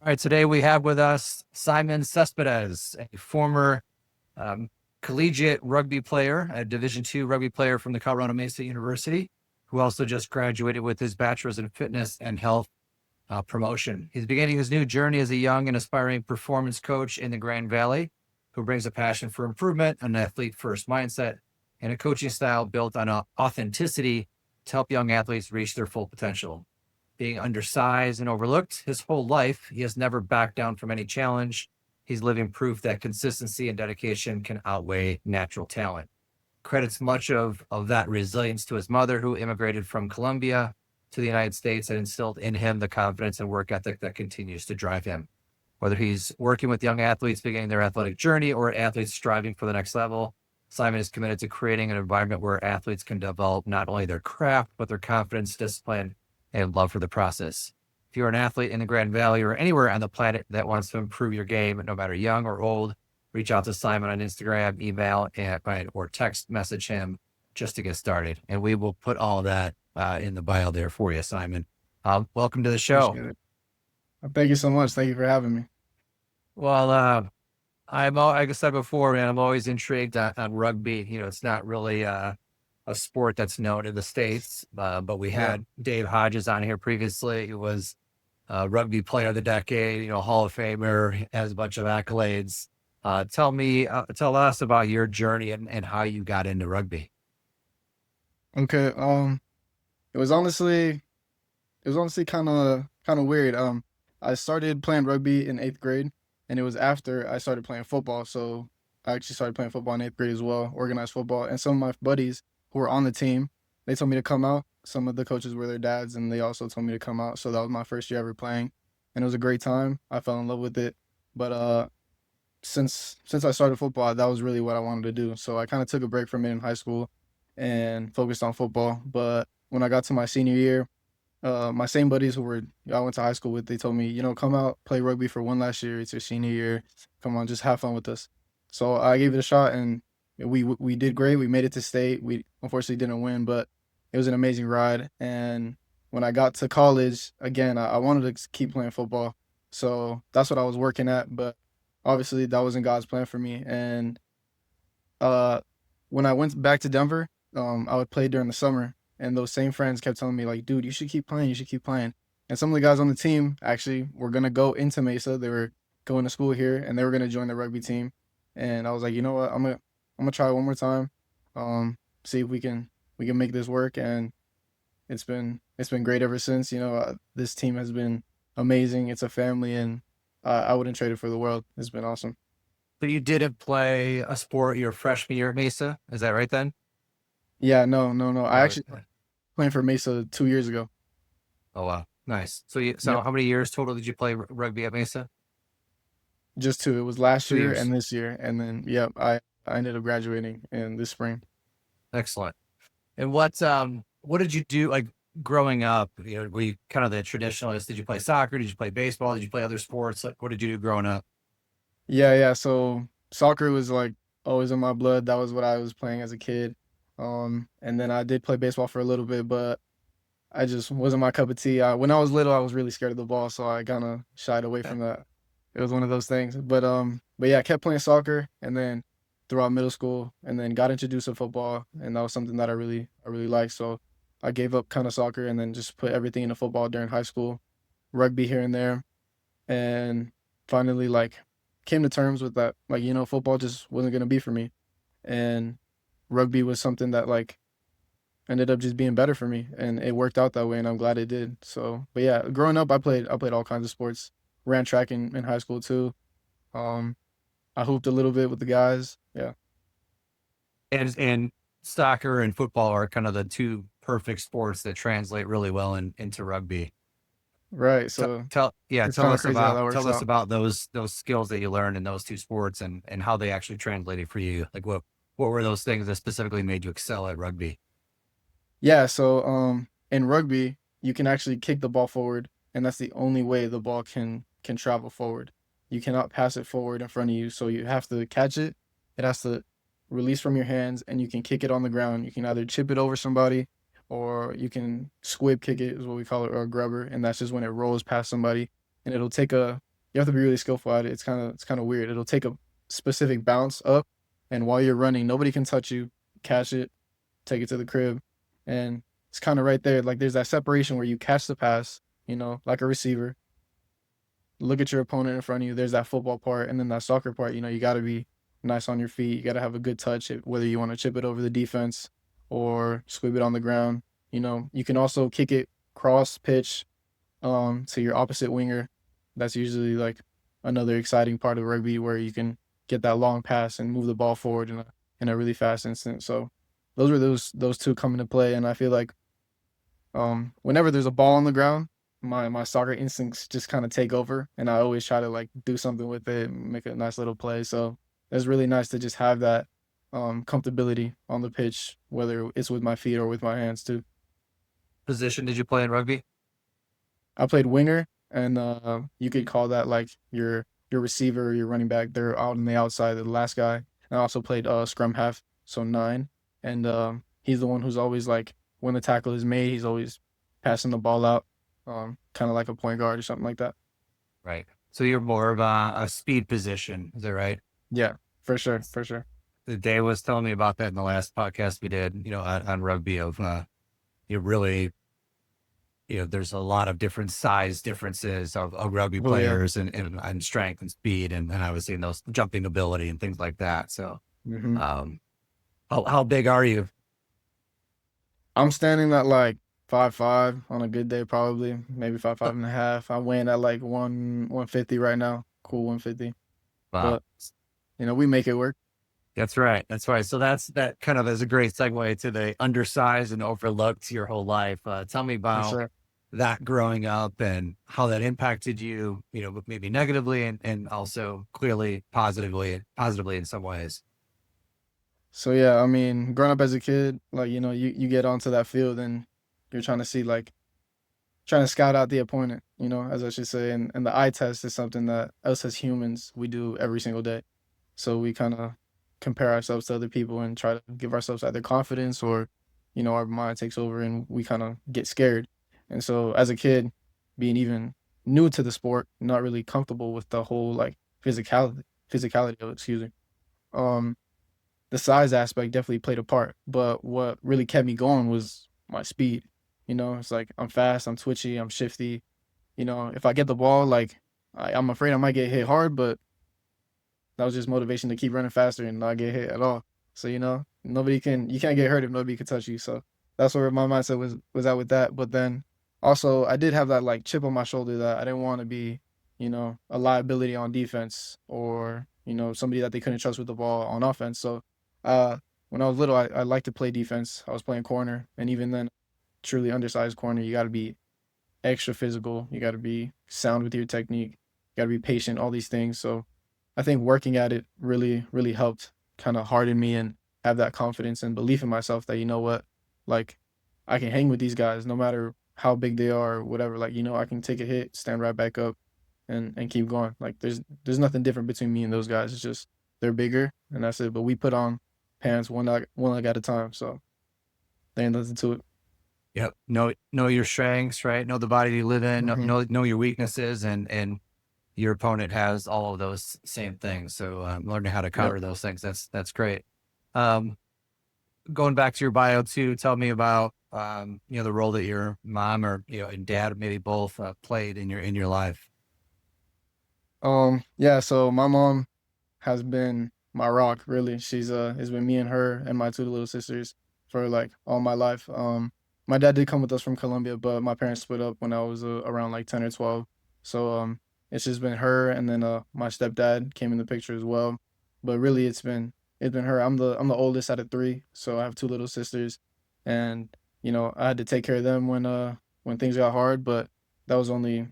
All right, today we have with us Simon Cespedes, a former um, collegiate rugby player, a Division II rugby player from the Colorado Mesa University, who also just graduated with his bachelor's in fitness and health promotion. He's beginning his new journey as a young and aspiring performance coach in the Grand Valley, who brings a passion for improvement, an athlete-first mindset, and a coaching style built on authenticity to help young athletes reach their full potential. Being undersized and overlooked his whole life, he has never backed down from any challenge. He's living proof that consistency and dedication can outweigh natural talent. Credits much of that resilience to his mother, who immigrated from Colombia to the United States and instilled in him the confidence and work ethic that continues to drive him. Whether he's working with young athletes beginning their athletic journey or athletes striving for the next level, Simon is committed to creating an environment where athletes can develop not only their craft, but their confidence, discipline, and love for the process. If you're an athlete in the Grand Valley or anywhere on the planet that wants to improve your game, no matter young or old, reach out to Simon on Instagram, email, or text message him just to get started. And we will put all that in the bio there for you, Simon. Welcome to the show. Appreciate it. Thank you so much. Thank you for having me. Well, like I said before, man, I'm always intrigued on rugby. You know, it's not really a sport that's known in the States, but we Yeah. had Dave Hodges on here previously. He was Rugby Player of the Decade, Hall of Famer, has a bunch of accolades. Tell us about your journey and how you got into rugby. Okay. It was honestly, kind of weird. I started playing rugby in eighth grade, and it was after I started playing football. So I actually started playing football in eighth grade as well, organized football. And some of my buddies who were on the team, they told me to come out. Some of the coaches were their dads, and they also told me to come out. So that was my first year ever playing, and it was a great time. I fell in love with it. But since I started football, that was really what I wanted to do. So I kind of took a break from it in high school and focused on football. But when I got to my senior year, my same buddies I went to high school with, they told me, come out, play rugby for one last year. It's your senior year. Come on, just have fun with us. So I gave it a shot, and we did great. We made it to state. We unfortunately didn't win, but it was an amazing ride. And when I got to college, again, I wanted to keep playing football. So that's what I was working at. But obviously, that wasn't God's plan for me. And uh, when I went back to Denver, I would play during the summer, and those same friends kept telling me like, "Dude, you should keep playing. You should keep playing." And some of the guys on the team actually were gonna go into Mesa. They were going to school here, and they were gonna join the rugby team. And I was like, you know what? I'm gonna try one more time. See if we can make this work. And it's been great ever since. This team has been amazing. It's a family, and I wouldn't trade it for the world. It's been awesome. So you didn't play a sport your freshman year at Mesa, is that right then? Yeah, no, no, no. I Oh, actually playing for Mesa 2 years ago. oh wow, nice. So Yep. how many years total did you play rugby at Mesa? Just two. It was last 2 year years. and this year, and then yep, I ended up graduating in this spring. Excellent. And what did you do like growing up? Were you kind of the traditionalist? Did you play soccer? Did you play baseball? Did you play other sports? Like, what did you do growing up? Yeah, yeah. So soccer was like always in my blood. That was what I was playing as a kid. And then I did play baseball for a little bit, but I just wasn't my cup of tea. When I was little, I was really scared of the ball, so I kind of shied away from that. It was one of those things. But yeah, I kept playing soccer, and then throughout middle school, and then got introduced to football, and that was something that I really liked. So I gave up kind of soccer, and then just put everything into football during high school, rugby here and there, and finally like came to terms with that. Like football just wasn't gonna be for me, and rugby was something that like ended up just being better for me, and it worked out that way, and I'm glad it did. So, but yeah, growing up, I played all kinds of sports. Ran track in high school too. Um, I hooped a little bit with the guys. Yeah, And soccer and football are kind of the two perfect sports that translate really well into rugby. right. Tell, So tell yeah, it's kind of crazy how that tell works us out. about those skills that you learned in those two sports and how they actually translated for you. Like what were those things that specifically made you excel at rugby? Yeah. So in rugby, you can actually kick the ball forward, and that's the only way the ball can travel forward. You cannot pass it forward in front of you, so you have to catch it. It has to release from your hands, and you can kick it on the ground. You can either chip it over somebody, or you can squib kick it, is what we call it, or a grubber, and that's just when it rolls past somebody, and it'll take you have to be really skillful at it. It's kind of weird. It'll take a specific bounce up, and while you're running, nobody can touch you. Catch it, take it to the crib, and it's kind of right there. Like there's that separation where you catch the pass, like a receiver. Look at your opponent in front of you. There's that football part, and then that soccer part. You got to be nice on your feet. You got to have a good touch, whether you want to chip it over the defense or sweep it on the ground. You can also kick it cross pitch to your opposite winger. That's usually like another exciting part of rugby where you can get that long pass and move the ball forward in a really fast instant. So those two come into play, and I feel like whenever there's a ball on the ground, my soccer instincts just kind of take over, and I always try to like do something with it, make a nice little play. So it's really nice to just have that comfortability on the pitch, whether it's with my feet or with my hands too. Position did you play in rugby? I played winger, and you could call that like your receiver, your running back. They're out on the outside, the last guy. And I also played scrum half, so nine, and he's the one who's always like when the tackle is made, he's always passing the ball out, kind of like a point guard or something like that. Right. So you're more of a speed position, is that right? Yeah, for sure, for sure. The Dave was telling me about that in the last podcast we did, on rugby of you really, there's a lot of different size differences of rugby Oh yeah. players and strength and speed and obviously in those jumping ability and things like that. So hmm um how big are you? I'm standing at like 5'5" on a good day, probably maybe five and a half. I'm weighing at like 150 right now. Cool 150, Wow. but we make it work That's right. That's right. So that kind of is a great segue to the undersized and overlooked your whole life. Tell me for about sure. that growing up and how that impacted you, but maybe negatively and also clearly positively in some ways. So yeah, I mean, growing up as a kid, like you get onto that field and you're trying to see like trying to scout out the opponent, as I should say, and the eye test is something that us as humans we do every single day. So we kind of compare ourselves to other people and try to give ourselves either confidence or, our mind takes over and we kind of get scared. And so as a kid, being even new to the sport, not really comfortable with the whole like physicality of it, excuse me. Um, the size aspect definitely played a part, but what really kept me going was my speed. It's like I'm fast, I'm twitchy, I'm shifty. If I get the ball, like I'm afraid I might get hit hard, but that was just motivation to keep running faster and not get hit at all. So you can't get hurt if nobody can touch you. So that's where my mindset was at with that. But then also I did have that like chip on my shoulder that I didn't want to be, a liability on defense or somebody that they couldn't trust with the ball on offense. So uh, when I was little, I liked to play defense. I was playing corner, and even then, truly undersized corner, you got to be extra physical. You got to be sound with your technique. You got to be patient. All these things. So I think working at it really, really helped kind of harden me and have that confidence and belief in myself that what, like I can hang with these guys no matter how big they are or whatever. Like I can take a hit, stand right back up, and keep going. Like there's nothing different between me and those guys. It's just they're bigger and that's it. But we put on pants one leg at a time. So there ain't nothing to it. Yep. Know your strengths, right? Know the body you live in, hmm know your weaknesses and your opponent has all of those same things. So learning how to Yep. counter those things. That's great. Um, Going back to your bio too, tell me about the role that your mom or and dad, maybe both, played in your life. Yeah. So my mom has been my rock. Really, it's been me and her and my two little sisters for like all my life. My dad did come with us from Colombia, but my parents split up when I was around like 10 or 12. So it's just been her, and then my stepdad came in the picture as well. But really, it's been her. I'm the oldest out of three, so I have two little sisters, and I had to take care of them when things got hard, but that was only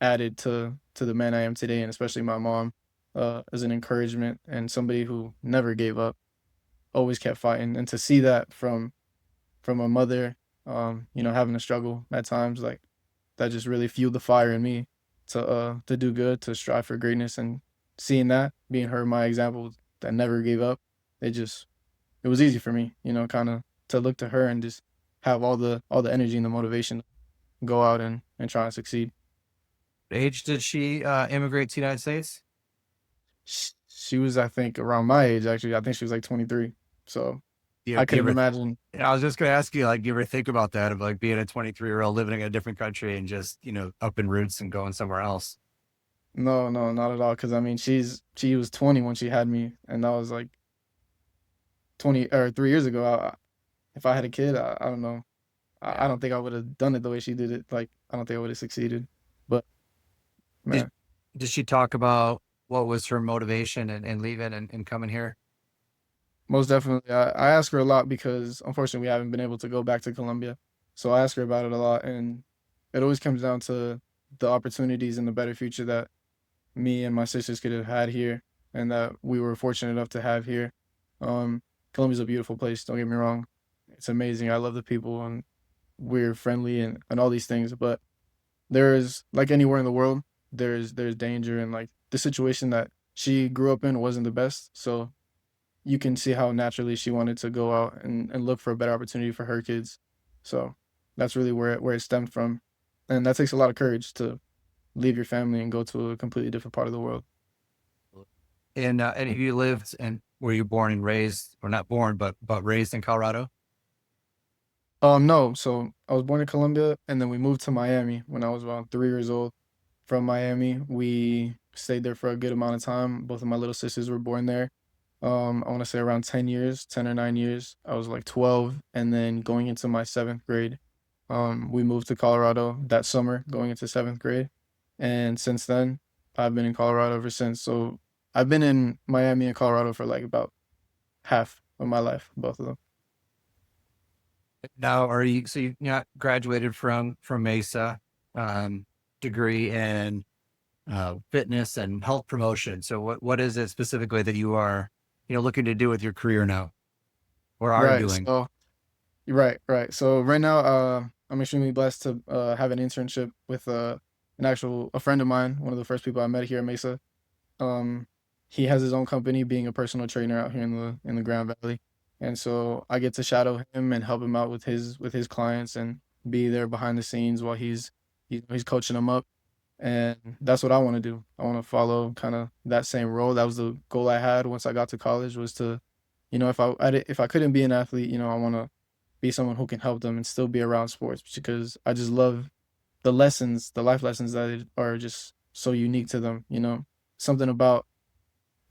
added to the man I am today, and especially my mom, as an encouragement and somebody who never gave up, always kept fighting, and to see that from a mother, having a struggle at times, like that just really fueled the fire in me to do good, to strive for greatness, and seeing that, being her my example that never gave up, it was easy for me, kind of to look to her and just have all the energy and the motivation to go out and try and succeed. age did she immigrate to the United States? She was, I think, around my age, actually. I think she was like 23. So I Do you couldn't ever, imagine. I was just going to ask you, like, do you ever think about that of like being a 23-year-old living in a different country and just, up in roots and going somewhere else? No, no, not at all. Because I mean, she was 20 when she had me, and that was like 20 or 3 years ago. If I had a kid, I don't know. I Yeah. don't think I would have done it the way she did it. Like, I don't think I would have succeeded. But Did, man, did she talk about what was her motivation in leaving and coming here? most definitely, I ask her a lot because unfortunately we haven't been able to go back to Colombia. So I ask her about it a lot, and it always comes down to the opportunities and the better future that me and my sisters could have had here, and that we were fortunate enough to have here. Um, Colombia's a beautiful place. Don't get me wrong; it's amazing. I love the people, and we're friendly and all these things. But there's like anywhere in the world, there's danger, and like the situation that she grew up in wasn't the best. So you can see how naturally she wanted to go out and look for a better opportunity for her kids. So that's really where it stemmed from. And that takes a lot of courage to leave your family and go to a completely different part of the world. And have you lived and were you born and raised, or not born, but raised in Colorado? No, so I was born in Colombia and then we moved to Miami when I was about 3 years old. From Miami, we stayed there for a good amount of time. Both of my little sisters were born there. I want to say around 10 years, 10 or 9 years. I was like 12, and then going into my seventh grade, we moved to Colorado that summer, going into seventh grade. And since then, I've been in Colorado ever since. So I've been in Miami and Colorado for like about half of my life, both of them. Now, are you so you not graduated from Mesa, um, degree in fitness and health promotion. So what is it specifically that you are, looking to do with your career now or are Right. doing? So right, right. So right now, I'm extremely blessed to have an internship with a friend of mine, one of the first people I met here at Mesa. Um, he has his own company, being a personal trainer out here in the Grand Valley, and so I get to shadow him and help him out with his clients and be there behind the scenes while he's coaching them up. And that's what I want to do. I want to follow kind of that same role. That was the goal I had once I got to college, was to, if I couldn't be an athlete, I want to be someone who can help them and still be around sports, because I just love the lessons, the life lessons that are just so unique to them. Something about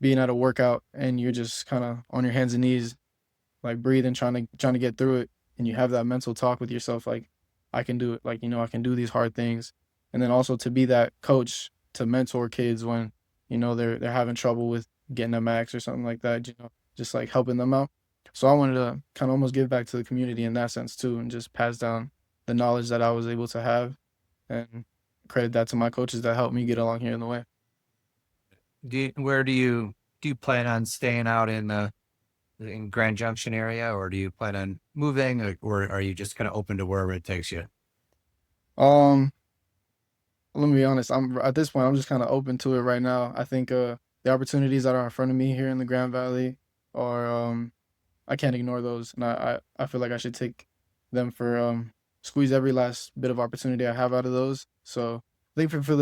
being at a workout and you're just kind of on your hands and knees, like breathing, trying to get through it, and you have that mental talk with yourself, like I can do it, like I can do these hard things, and then also to be that coach to mentor kids when they're having trouble with getting a max or something like that, just like helping them out. So I wanted to kind of almost give back to the community in that sense too, and just pass down the knowledge that I was able to have, and credit that to my coaches that helped me get along here in the way. Where do you plan on staying out in Grand Junction area, or do you plan on moving, or are you just kind of open to wherever it takes you? um Let me be honest. I'm at this point. I'm just kind of open to it right now. I think the opportunities that are in front of me here in the Grand Valley are, I can't ignore those, and I feel like I should take them for squeeze every last bit of opportunity I have out of those. So I think for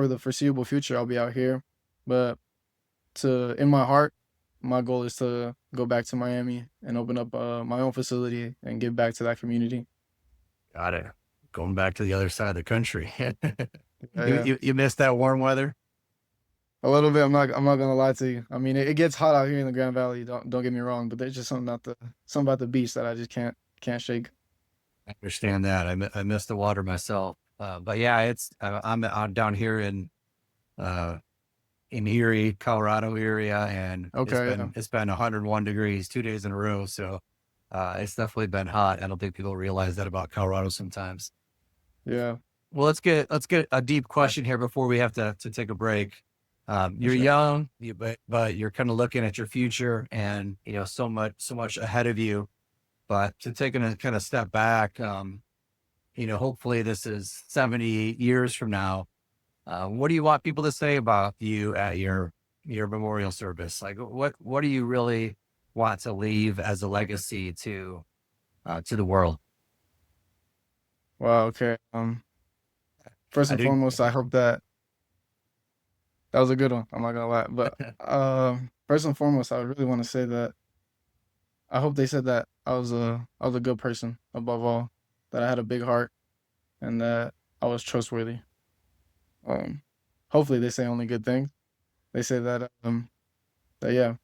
the foreseeable future, I'll be out here. But to in my heart, my goal is to go back to Miami and open up my own facility and give back to that community. Got it. Going back to the other side of the country. Yeah, you, yeah. you you miss that warm weather? A little bit. I'm not gonna lie to you. I mean, it gets hot out here in the Grand Valley. Don't get me wrong, but there's just something about the beach that I just can't shake. I understand that. I miss the water myself. But yeah, I'm down here uh, in Erie, Colorado area, and it's Okay, yeah, been it's been 101 degrees 2 days in a row. So it's definitely been hot. I don't think people realize that about Colorado sometimes. yeah, Well, let's get a deep question here before we have to take a break. for You're sure. young, but you're kind of looking at your future, and so much ahead of you. But to taking a kind of step back, hopefully this is 70 years from now. What do you want people to say about you at your memorial service? Like, what do you really want to leave as a legacy to the world? Wow. Okay. First I and do. foremost, I hope that that was a good one. I'm not gonna lie, but first and foremost, I really want to say that I hope they said that I was a good person above all, that I had a big heart, and that I was trustworthy. Um, hopefully they say only good things. They say that that yeah,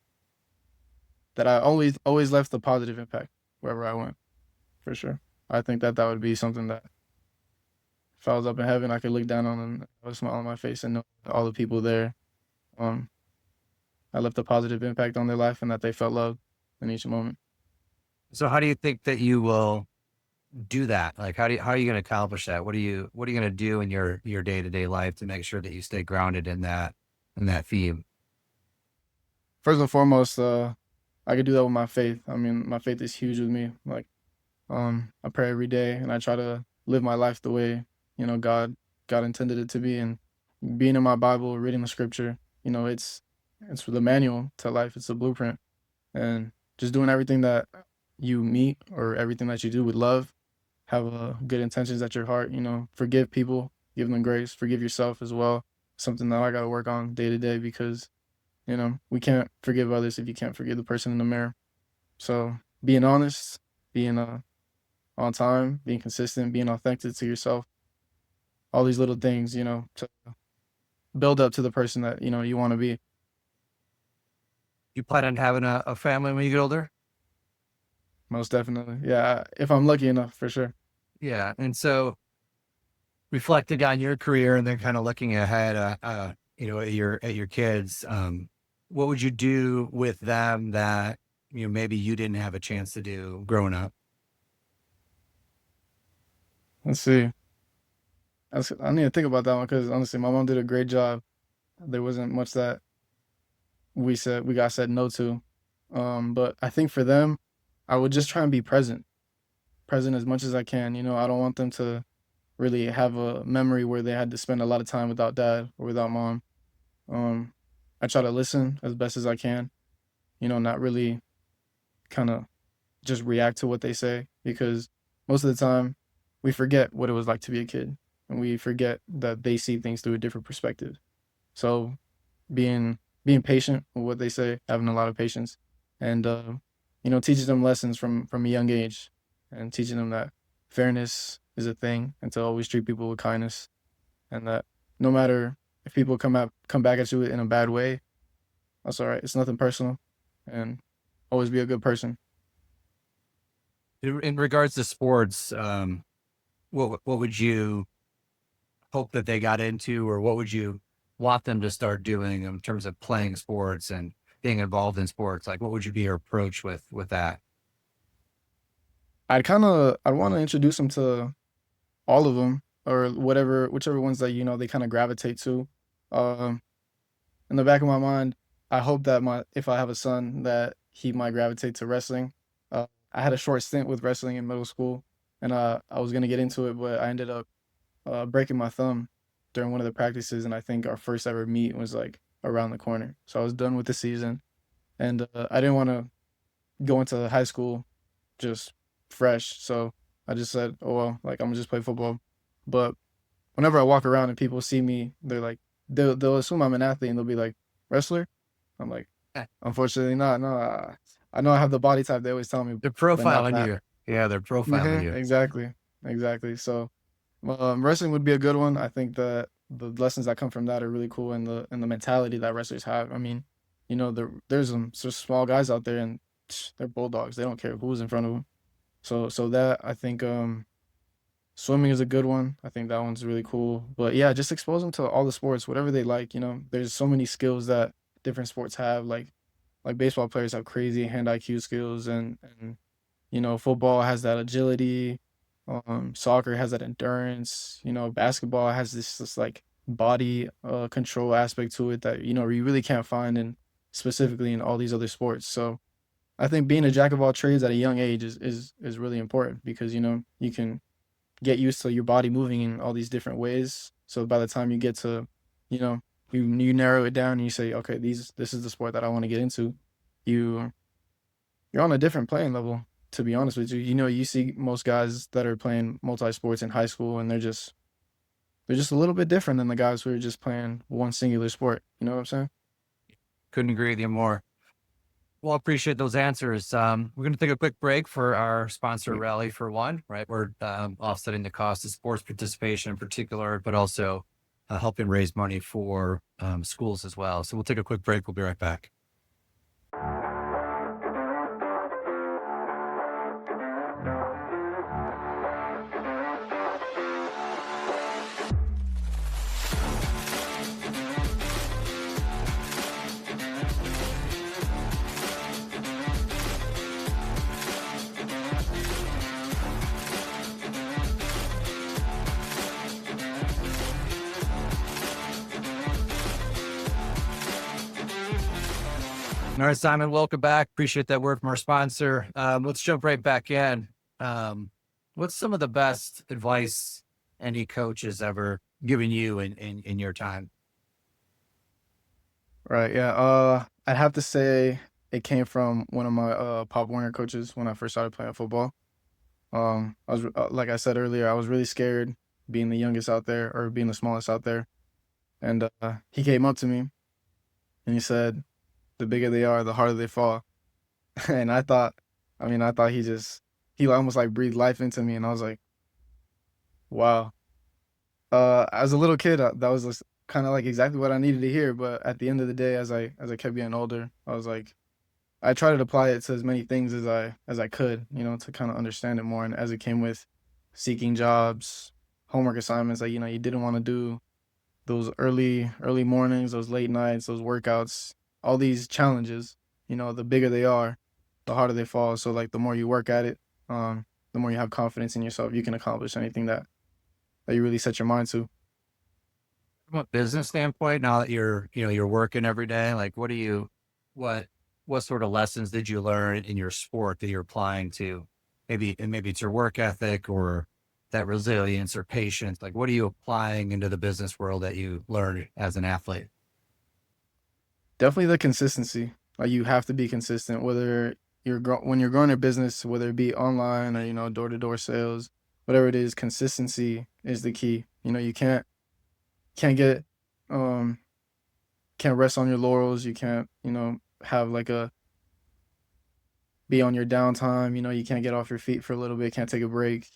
that I always left a positive impact wherever I went, for sure. I think that that would be something that if I was up in heaven, I could look down on and have a smile on my face and know that all the people there, um, I left a positive impact on their life and that they felt loved in each moment. So how do you think that you will do that? Like, how are you going to accomplish that? What are you going to do in your day-to-day life to make sure that you stay grounded in that theme? First and foremost, I could do that with my faith. I mean, my faith is huge with me. Like, I pray every day and I try to live my life the way, God intended it to be. And being in my Bible, reading the scripture, it's the manual to life. It's the blueprint. And just doing everything that you meet or everything that you do with love, have good intentions at your heart, forgive people, give them grace, forgive yourself as well. Something that I got to work on day to day because, we can't forgive others if you can't forgive the person in the mirror. So being honest, being on time, being consistent, being authentic to yourself, all these little things, to build up to the person that, you want to be. You plan on having a family when you get older? Most definitely. Yeah. If I'm lucky enough, for sure. Yeah. And so reflecting on your career and then kind of looking ahead, at your kids, what would you do with them that, maybe you didn't have a chance to do growing up? Let's see. I need to think about that one because honestly, my mom did a great job. There wasn't much that we got said no to. But I think for them, I would just try and be present as much as I can. I don't want them to really have a memory where they had to spend a lot of time without dad or without mom. Um, I try to listen as best as I can. Not really kind of just react to what they say because most of the time we forget what it was like to be a kid and we forget that they see things through a different perspective. So being being patient with what they say, having a lot of patience, and teaching them lessons from a young age, and teaching them that fairness is a thing, and to always treat people with kindness, and that no matter if people come back at you in a bad way, that's all right. It's nothing personal, and always be a good person. In regards to sports, what would you hope that they got into, or what would you want them to start doing in terms of playing sports and being involved in sports? Like, what would you be your approach with that? I'd want to introduce them to all of them or whichever ones that they kind of gravitate to. Um, in the back of my mind, I hope that my if I have a son that he might gravitate to wrestling. I had a short stint with wrestling in middle school, and I was gonna get into it, but I ended up breaking my thumb during one of the practices, and I think our first ever meet was like around the corner. So I was done with the season, and I didn't want to go into high school just fresh. So I just said, oh well, like I'm gonna just play football. But whenever I walk around and people see me, they're like, they'll assume I'm an athlete and they'll be like, wrestler? I'm like, Eh, unfortunately not. No, I know I have the body type they always tell me, They're but not profiling that. you. Yeah, they're profiling Yeah, you. exactly, exactly. So wrestling would be a good one. I think that the lessons that come from that are really cool, and the mentality that wrestlers have. I mean, there's some just small guys out there, and they're bulldogs. They don't care who's in front of them. So that I think swimming is a good one. I think that one's really cool. But yeah, just expose them to all the sports, whatever they like. There's so many skills that different sports have. Like baseball players have crazy hand IQ skills, and football has that agility. Soccer has that endurance. Basketball has this like body control aspect to it that you really can't find in specifically in all these other sports. So I think being a jack of all trades at a young age is really important because you can get used to your body moving in all these different ways. So by the time you get to, you know, you narrow it down and you say, okay, this is the sport that I want to get into. You you're on a different playing level. To be honest with you, you see most guys that are playing multi sports in high school and they're just a little bit different than the guys who are just playing one singular sport. You know what I'm saying? Couldn't agree with you more. Well, I appreciate those answers. We're going to take a quick break for our sponsor Sweet. rally for one, right? We're offsetting the cost of sports participation in particular, but also helping raise money for schools as well. So we'll take a quick break. We'll be right back. All right, Simon, welcome back. Appreciate that word from our sponsor. Let's jump right back in. What's some of the best advice any coach has ever given you in your time? Right. Yeah. I'd have to say it came from one of my Pop Warner coaches when I first started playing football. I was like I said earlier, I was really scared being the youngest out there or being the smallest out there, and he came up to me and he said, "The bigger they are, the harder they fall." And I thought he almost like breathed life into me, and I was like, "Wow." As a little kid, that was kind of like exactly what I needed to hear. But at the end of the day, as I kept getting older, I was like, I tried to apply it to as many things as I could, to kind of understand it more. And as it came with seeking jobs, homework assignments, like you didn't want to do those early mornings, those late nights, those workouts, all these challenges. The bigger they are, the harder they fall. So like the more you work at it, the more you have confidence in yourself, you can accomplish anything that you really set your mind to. From a business standpoint, now that you're working every day, like what what sort of lessons did you learn in your sport that you're applying to maybe it's your work ethic or that resilience or patience? Like what are you applying into the business world that you learned as an athlete? Definitely the consistency. Like you have to be consistent, whether when you're growing a business, whether it be online or door to door sales, whatever it is. Consistency is the key. You can't get um can't rest on your laurels. You can't have like a be on your downtime. You can't get off your feet for a little bit. Can't take a break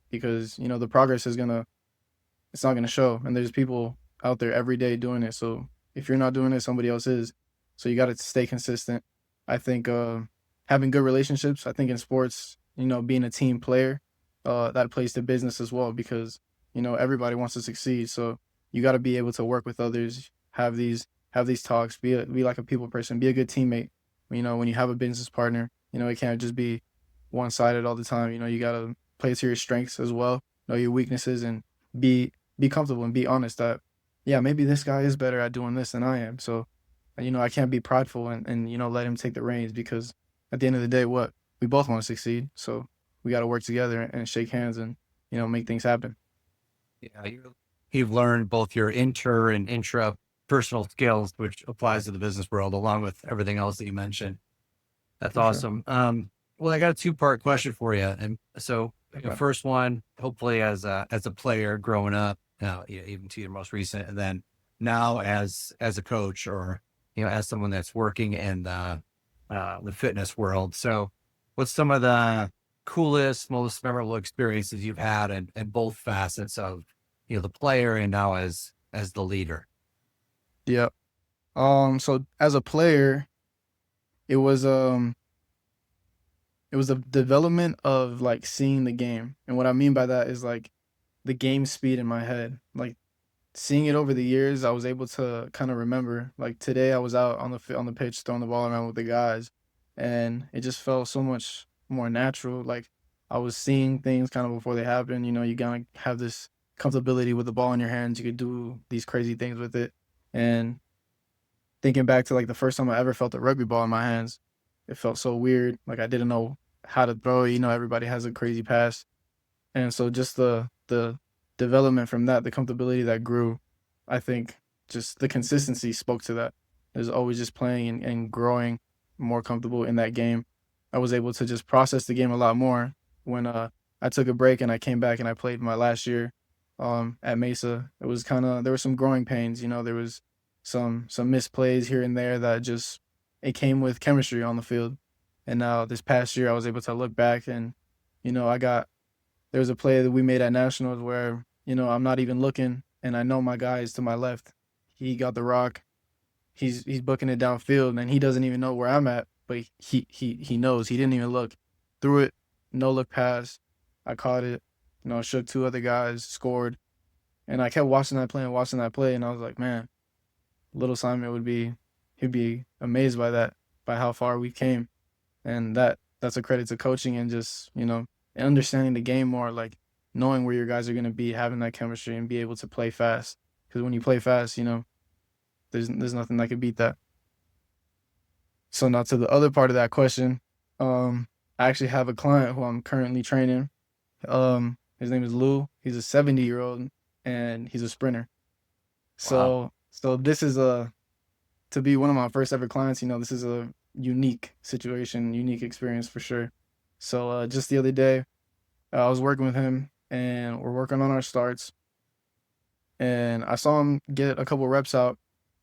because the progress is gonna it's not gonna show. And there's people out there every day doing it. So if you're not doing it, somebody else is. So you got to stay consistent. I think having good relationships. I think in sports, being a team player, that plays to business as well because everybody wants to succeed. So you got to be able to work with others, have these talks, be like a people person, be a good teammate. When you have a business partner, it can't just be one sided all the time. You got to play to your strengths as well, know your weaknesses, and be be comfortable and be honest that yeah, maybe this guy is better at doing this than I am. So I can't be prideful and let him take the reins because at the end of the day, what we both want to succeed. So we got to work together and shake hands and make things happen. Yeah, you've learned both your inter and intra personal skills, which applies to the business world, along with everything else that you mentioned. That's For sure. awesome. Well, I got a two-part question for you. And so the Okay. first one, hopefully as a player growing up, even to your most recent, and then now as a coach or, as someone that's working in the fitness world. So what's some of the coolest, most memorable experiences you've had in both facets of, the player and now as the leader? Yep. So as a player, it was um it was the development of like seeing the game, and what I mean by that is like the game speed in my head. Like seeing it over the years, I was able to kind of remember. Like today, I was out on on the pitch throwing the ball around with the guys, and it just felt so much more natural. Like I was seeing things kind of before they happened. You gotta have this comfortability with the ball in your hands. You could do these crazy things with it. And thinking back to like the first time I ever felt a rugby ball in my hands, it felt so weird. Like I didn't know how to throw it. Everybody has a crazy pass, and so just the development from that, the comfortability that grew, I think just the consistency spoke to that. There's always just playing and growing more comfortable in that game. I was able to just process the game a lot more when I took a break and I came back and I played my last year. at Mesa. It was kind of, there were some growing pains, you know, there was some misplays here and there that just, it came with chemistry on the field. And now this past year I was able to look back and, you know, there was a play that we made at Nationals where, you know, I'm not even looking and I know my guy is to my left. He got the rock. He's booking it downfield and he doesn't even know where I'm at, but he knows. He didn't even look. Threw it, no look pass. I caught it, you know, shook two other guys, scored. And I kept watching that play and watching that play and I was like, man, little Simon he'd be amazed by that, by how far we came. And that's a credit to coaching and just, you know, understanding the game more, like knowing where your guys are going to be, having that chemistry and be able to play fast. Because when you play fast, you know, there's nothing that could beat that. So now to the other part of that question, I actually have a client who I'm currently training. His name is Lou. He's a 70-year-old and he's a sprinter. Wow. So this is to be one of my first ever clients, you know, this is a unique situation, unique experience for sure. So just the other day, I was working with him and we're working on our starts and I saw him get a couple reps out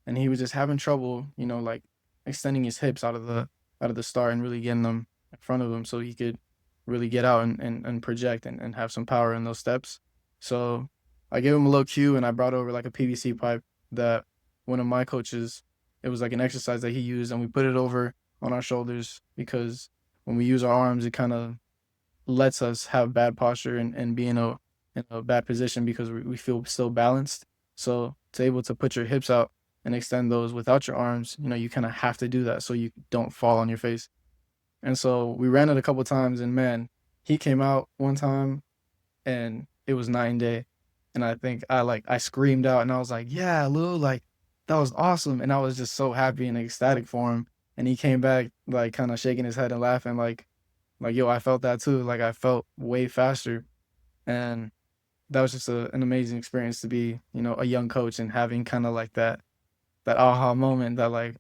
and he was just having trouble, you know, like extending his hips out of the start and really getting them in front of him so he could really get out and project and have some power in those steps. So I gave him a little cue and I brought over like a PVC pipe that one of my coaches, it was like an exercise that he used and we put it over on our shoulders because when we use our arms, it kind of lets us have bad posture and be in a bad position because we feel so balanced. So to able to put your hips out and extend those without your arms, you know, you kind of have to do that so you don't fall on your face. And so we ran it a couple times and man, he came out one time and it was night and day. And I think I screamed out and I was like, yeah, Lou, like that was awesome. And I was just so happy and ecstatic for him. And he came back like kind of shaking his head and laughing like, yo, I felt that too. Like I felt way faster. And that was just an amazing experience to be, you know, a young coach and having kind of like that aha moment that like,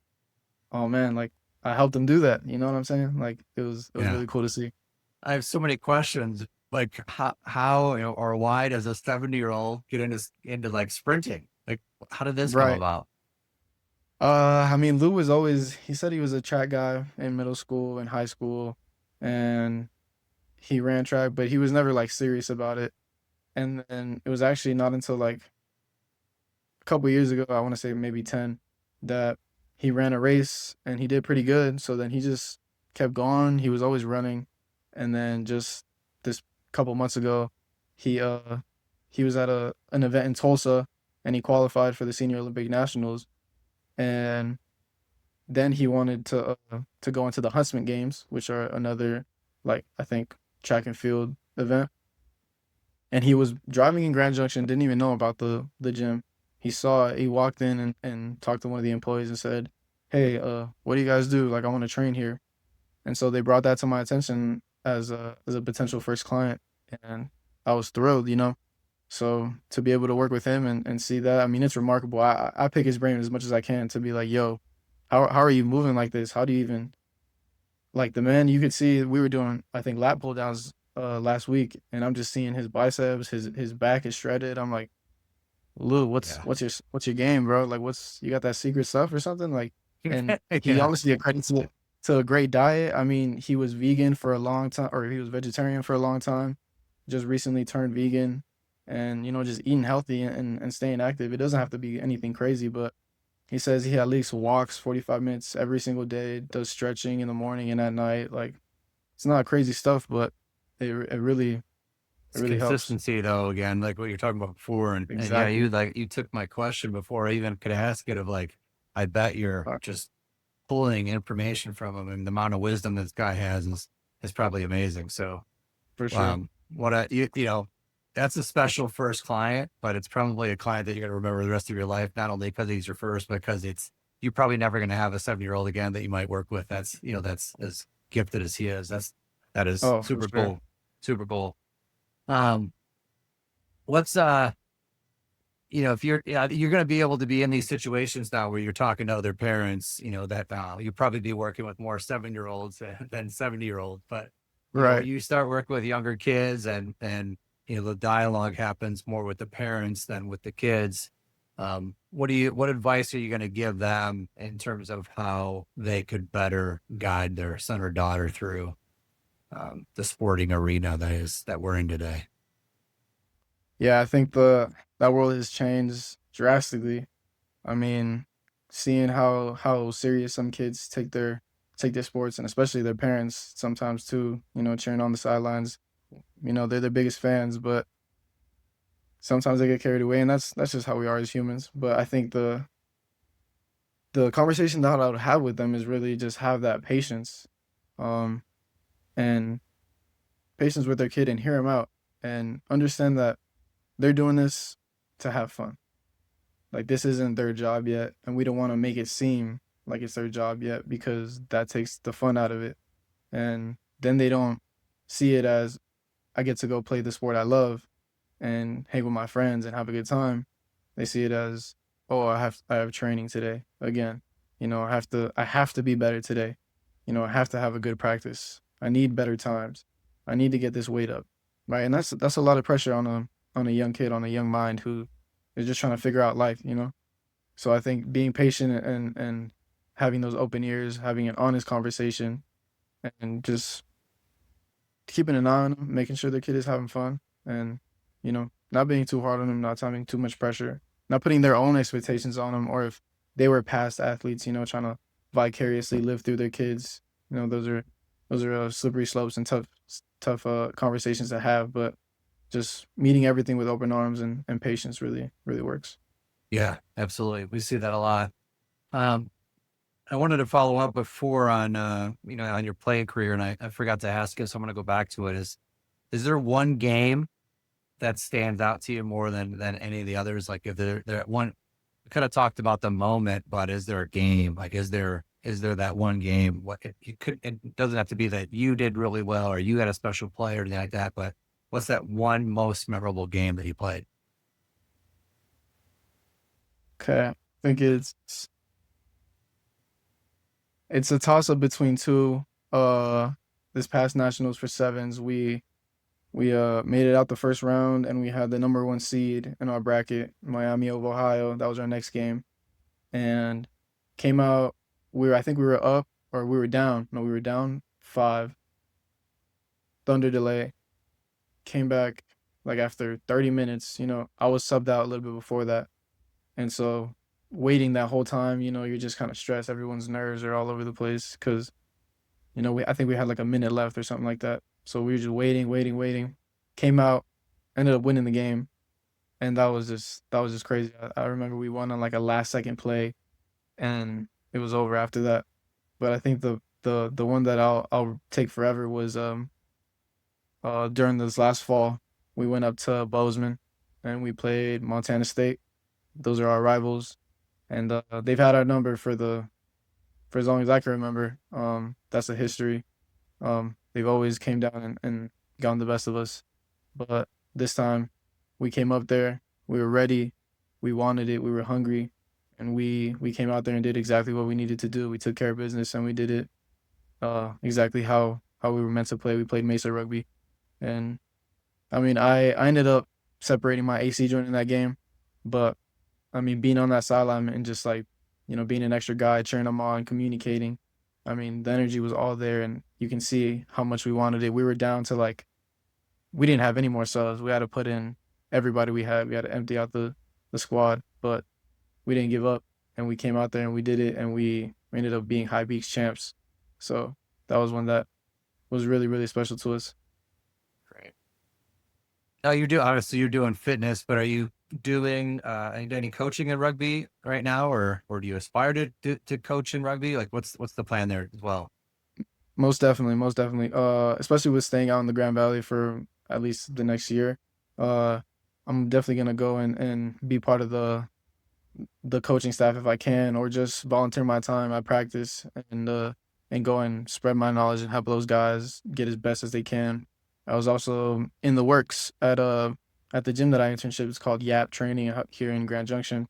oh man, like I helped him do that. You know what I'm saying? Like it was Yeah. really cool to see. I have so many questions. Like how, or why does a 70-year-old get into like sprinting? Like, how did this come Right. about? I mean, Lou was always, he said he was a track guy in middle school and high school and he ran track, but he was never like serious about it. And then it was actually not until like a couple years ago, I want to say maybe 10, that he ran a race and he did pretty good. So then he just kept going. He was always running. And then just this couple months ago, he uh he was at an event in Tulsa and he qualified for the Senior Olympic Nationals. And then he wanted to go into the Huntsman Games, which are another like I think track and field event. And he was driving in Grand Junction, didn't even know about the gym. He walked in and talked to one of the employees and said, "Hey, what do you guys do? Like, I want to train here." And so they brought that to my attention as a potential first client, and I was thrilled, you know. So to be able to work with him and see that, I mean, it's remarkable. I pick his brain as much as I can to be like, "Yo, how are you moving like this? How do you even like the man?" You could see we were doing, I think, lap pull downs last week, and I'm just seeing his biceps, his back is shredded. I'm like, Lou, Yeah. what's your game, bro? Like, you got that secret stuff or something? Like, and he Yeah. obviously accredits it to a great diet. I mean, he was vegan for a long time, or he was vegetarian for a long time. Just recently turned vegan, and you know, just eating healthy and staying active. It doesn't have to be anything crazy, but he says he at least walks 45 minutes every single day, does stretching in the morning and at night. Like, it's not crazy stuff, but it It's really helps. consistency though, again, like what you're talking about before. And yeah, Exactly. you took my question before I even could ask it of like, I bet you're just pulling information from him and the amount of wisdom this guy has is probably amazing. So, For sure. you know, that's a special first client, but it's probably a client that you're going to remember the rest of your life, not only because he's your first, but because you're probably never going to have a 7-year-old again that you might work with. That's, that's as gifted as he is. That is Oh, for super sure. cool. Super cool. Um, what's, if you're going to be able to be in these situations now where you're talking to other parents, that you probably be working with more 7-year-olds than 70-year-olds, but when Right. you start working with younger kids and the dialogue happens more with the parents than with the kids. What advice are you going to give them in terms of how they could better guide their son or daughter through the sporting arena that we're in today? Yeah, I think the that world has changed drastically. I mean, seeing how serious some kids take their sports, and especially their parents sometimes too, cheering on the sidelines. They're their biggest fans, but sometimes they get carried away, and that's just how we are as humans. But I think the conversation that I would have with them is really just have that patience, um, and patience with their kid, and hear them out and understand that they're doing this to have fun. Like, this isn't their job yet, and we don't want to make it seem like it's their job yet, because that takes the fun out of it. And then they don't see it as, I get to go play the sport I love and hang with my friends and have a good time. They see it as, oh, I have training today again. I have to be better today. I have to have a good practice. I need better times. I need to get this weight up. Right. And that's a lot of pressure on a young kid, on a young mind who is just trying to figure out life. So I think being patient and having those open ears, having an honest conversation, and just keeping an eye on them, making sure their kid is having fun, and not being too hard on them, not having too much pressure, not putting their own expectations on them, or if they were past athletes, trying to vicariously live through their kids. Those are slippery slopes and tough conversations to have, but just meeting everything with open arms and patience really really works. Yeah, absolutely. We see that a lot. Um, I wanted to follow up before on on your playing career, and I forgot to ask you, so I'm going to go back to it. Is there one game that stands out to you more than any of the others? Like, if there one, we kind of talked about the moment, but is there a game? Like, is there that one game? It doesn't have to be that you did really well or you had a special play or anything like that, but what's that one most memorable game that you played? Okay, I think it's a toss up between two. This past nationals for sevens, we made it out the first round, and we had the number one seed in our bracket, Miami of Ohio. That was our next game, and came out. I think we were up, or we were down. No, we were down five. Thunder delay. Came back like after 30 minutes. I was subbed out a little bit before that, and so waiting that whole time, you're just kind of stressed. Everyone's nerves are all over the place because I think we had like a minute left or something like that. So we were just waiting, waiting, waiting. Came out, ended up winning the game, and that was just crazy. I remember we won on like a last second play, and it was over after that. But I think the one that I'll take forever was during this last fall, we went up to Bozeman, and we played Montana State. Those are our rivals, and they've had our number for as long as I can remember. That's a history. They've always came down and gotten the best of us. But this time we came up there, we were ready, we wanted it, we were hungry, and we came out there and did exactly what we needed to do. We took care of business, and we did it exactly how we were meant to play. We played Mesa Rugby. And I mean, I ended up separating my AC joint in that game, but I mean, being on that sideline and just like, being an extra guy, cheering them on, communicating. I mean, the energy was all there, and you can see how much we wanted it. We were down to like, we didn't have any more subs. We had to put in everybody we had. We had to empty out the squad, but we didn't give up, and we came out there and we did it, and we ended up being High Beaks champs. So that was one that was really really special to us. Great. Now obviously you're doing fitness, but are you doing any coaching in rugby right now, or do you aspire to coach in rugby? Like, what's the plan there as well? Most definitely, most definitely. Especially with staying out in the Grand Valley for at least the next year. Uh, I'm definitely gonna go and be part of the coaching staff if I can, or just volunteer my time at practice and go and spread my knowledge and help those guys get as best as they can. I was also in the works at the gym that I internship. It's called YAP Training here in Grand Junction,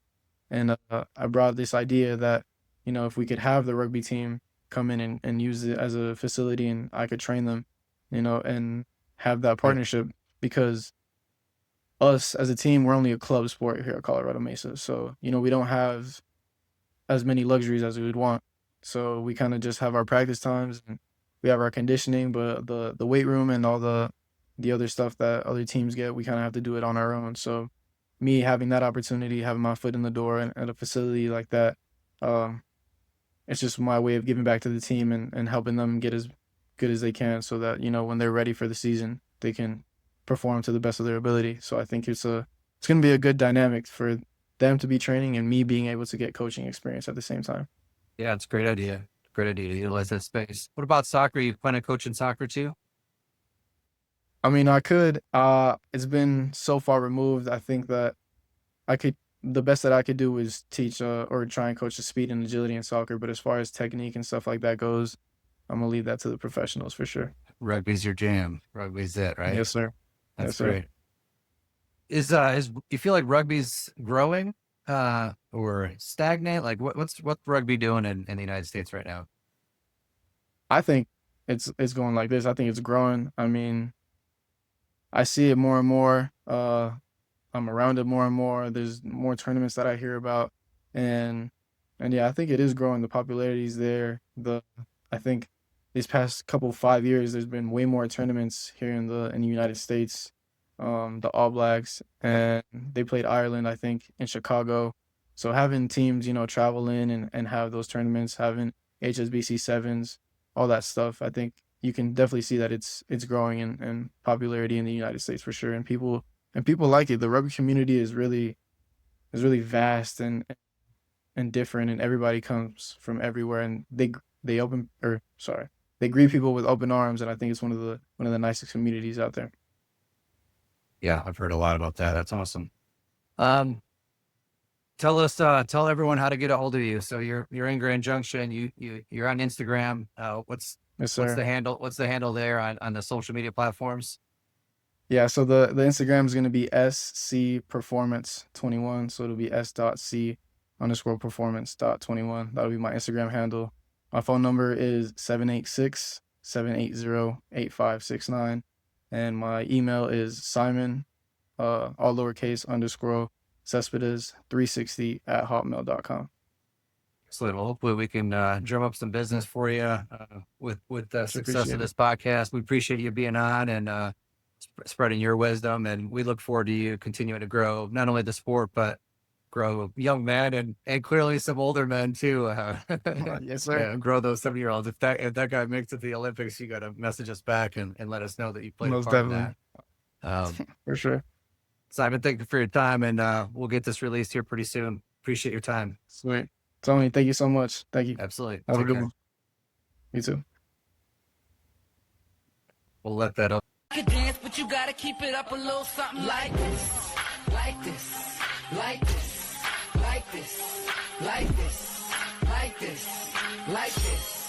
and I brought this idea that if we could have the rugby team come in and use it as a facility, and I could train them, and have that Right. partnership, because us as a team, we're only a club sport here at Colorado Mesa. So, we don't have as many luxuries as we would want. So we kind of just have our practice times and we have our conditioning, but the weight room and all the other stuff that other teams get, we kind of have to do it on our own. So me having that opportunity, having my foot in the door at a facility like that, um, it's just my way of giving back to the team and helping them get as good as they can so that, when they're ready for the season, they can perform to the best of their ability. So I think it's going to be a good dynamic for them to be training and me being able to get coaching experience at the same time. Yeah, it's a great idea. Great idea to utilize that space. What about soccer? You plan on coaching soccer too? I mean, I could. It's been so far removed. I think that I could. The best that I could do is teach or try and coach the speed and agility in soccer. But as far as technique and stuff like that goes, I'm gonna leave that to the professionals for sure. Rugby's your jam. Rugby's it, right? Yes, sir. That's Yes, sir. great. Is you feel like rugby's growing or stagnant? Like what's rugby doing in the United States right now? I think it's going like this. I think it's growing. I mean, I see it more and more. I'm around it more and more. There's more tournaments that I hear about, and yeah, I think it is growing. The popularity is there. I think these past couple 5 years, there's been way more tournaments here in the United States. The All Blacks, and they played Ireland, I think, in Chicago. So having teams, travel in and have those tournaments, having HSBC sevens, all that stuff, I think you can definitely see that it's growing in popularity in the United States for sure, and people like it. The rugby community is really vast and different, and everybody comes from everywhere, and they greet people with open arms, and I think it's one of the nicest communities out there. Yeah, I've heard a lot about that. That's awesome. Um, tell everyone how to get a hold of you. So you're in Grand Junction. You're on Instagram. Yes, What's the sir. handle? What's the handle there on the social media platforms? Yeah, so the Instagram is gonna be SC Performance 21. So it'll be S.C_performance.21. That'll be my Instagram handle. My phone number is 786-780-8569. And my email is Simon, all lowercase _ Cespedes 360 @hotmail.com. So hopefully we can drum up some business for you with the Much success of appreciated. this podcast. We appreciate you being on and spreading your wisdom, and we look forward to you continuing to grow not only the sport but grow young men and clearly some older men too. Yes, sir. Yeah, grow those 7-year-olds. If that guy makes it to the Olympics, you got to message us back and let us know that you played a Most part in definitely. that. Um, For sure. Simon, thank you for your time, and we'll get this released here pretty soon. Appreciate your time. Sweet. Tony, thank you so much. Thank you. Absolutely. Have a Take good care. one. You too. We'll let that up. Can dance, but you gotta keep it up a little something like this, like this, like this, like this, like this, like this, like this.